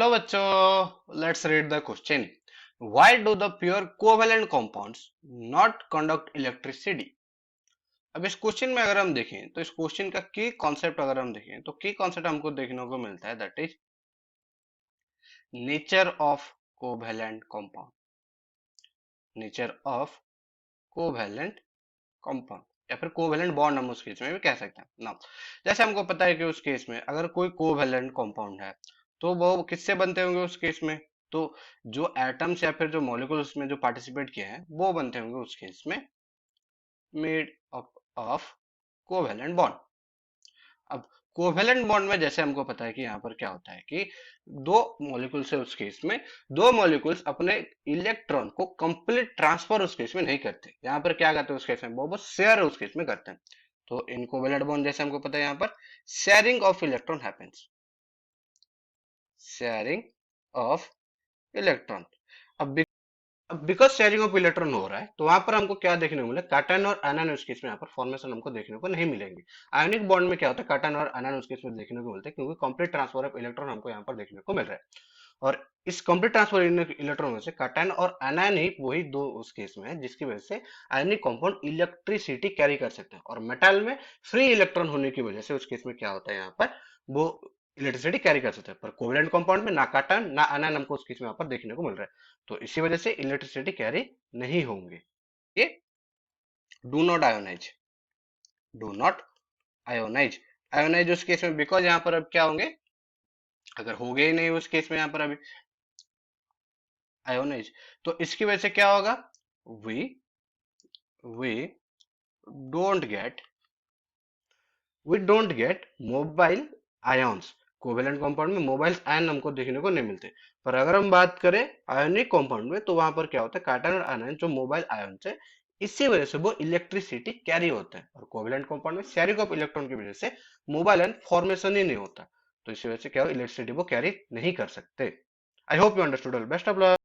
Hello बच्चों, let's read the question. Why do the pure covalent compounds not conduct electricity? अब इस question में अगर हम देखें तो इस क्वेश्चन का की कॉन्सेप्ट अगर हम देखें तो की कॉन्सेप्ट हमको देखने को मिलता है, that is nature of covalent compound. Nature of covalent compound या फिर कोवेलेंट बॉन्ड हम उस केस में भी कह सकते हैं ना। जैसे हमको पता है कि उस केस में अगर कोई कोवेलेंट कंपाउंड है तो वो किससे बनते होंगे उस केस में? तो जो एटम्स या फिर जो मॉलिक्यूल्स में जो पार्टिसिपेट किए हैं वो बनते होंगे उस केस में made up of covalent bond. अब कोवेलेंट बॉन्ड में जैसे हमको पता है कि यहाँ पर क्या होता है कि दो मॉलिक्यूल्स है उस केस में, दो मॉलिक्यूल्स अपने इलेक्ट्रॉन को कंप्लीट ट्रांसफर उस केस में नहीं करते। यहाँ पर क्या करते हैं उस केस में? वो शेयर उस केस में करते हैं। तो इन कोवेलेंट बॉन्ड जैसे हमको पता है यहाँ पर sharing of electron happens. Sharing of electron. अब बिकॉज शेयरिंग ऑफ इलेक्ट्रॉन हो रहा है तो वहां पर हमको क्या देखने को मिले? कैटायन और एनायन उस केस में यहाँ पर फॉर्मेशन हमको देखने को नहीं मिलेंगे। आयोनिक बॉन्ड में क्या होता है? कैटायन और एनायन उस केस में देखने को मिलते हैं क्योंकि कंप्लीट ट्रांसफर ऑफ इलेक्ट्रॉन हमको यहाँ पर देखने को मिल रहा है। और इस कंप्लीट ट्रांसफर इलेक्ट्रॉन में से कैटायन और एनायन ही वही दो उस केस में है जिसकी वजह से आयनिक कंपाउंड इलेक्ट्रिसिटी कैरी कर सकते हैं। और मेटल में फ्री इलेक्ट्रॉन होने की वजह से उस केस में क्या होता है यहाँ पर? वो इलेक्ट्रिसिटी कैरी कर सकते हैं। पर कोवेलेंट कंपाउंड में ना कैटायन ना एनायन हमको उस केस में यहाँ पर देखने को मिल रहा है, तो इसी वजह से इलेक्ट्रिसिटी कैरी नहीं होंगे। ये do not ionize, do not ionize. Ionize उस केस में बिकॉज यहाँ पर अब क्या होंगे? अगर हो गए ही नहीं उस केस में यहाँ पर अभी आयोनाइज, तो इसकी वजह से क्या होगा? We we don't get we don't get mobile ions. Covalent compound में मोबाइल आयन हमको देखने को नहीं मिलते। पर अगर हम बात करें आयोनिक कंपाउंड में तो वहां पर क्या होता है? कैटायन और आयन जो मोबाइल आयन है, इसी वजह से वो इलेक्ट्रिसिटी कैरी होते हैं। और कोवेलेंट कंपाउंड में शेयरिंग ऑफ इलेक्ट्रॉन की वजह से मोबाइल आयन फॉर्मेशन ही नहीं होता, तो इसी वजह से क्या हो? इलेक्ट्रिसिटी वो कैरी नहीं कर सकते। I hope you understood. Best of luck.